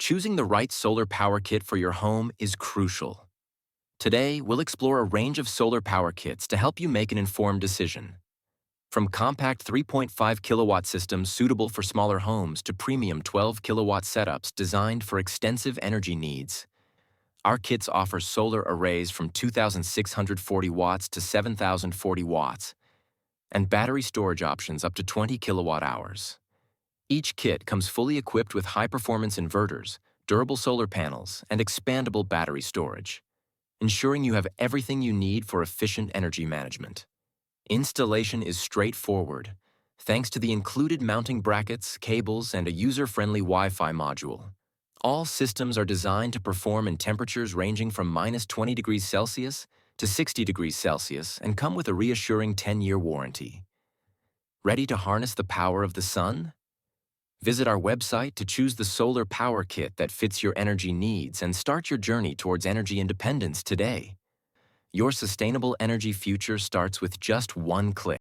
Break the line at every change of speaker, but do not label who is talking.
choosing the right solar power kit for your home is crucial. Today, we'll explore a range of solar power kits to help you make an informed decision. From compact 3.5 kilowatt systems suitable for smaller homes to premium 12 kilowatt setups designed for extensive energy needs, our kits offer solar arrays from 2,640 watts to 7,040 watts and battery storage options up to 20 kilowatt hours. Each kit comes fully equipped with high-performance inverters, durable solar panels, and expandable battery storage, ensuring you have everything you need for efficient energy management. Installation is straightforward, thanks to the included mounting brackets, cables, and a user-friendly Wi-Fi module. All systems are designed to perform in temperatures ranging from -20 degrees Celsius to 60 degrees Celsius and come with a reassuring 10-year warranty. Ready to harness the power of the sun? Visit our website to choose the solar power kit that fits your energy needs and start your journey towards energy independence today. Your sustainable energy future starts with just one click.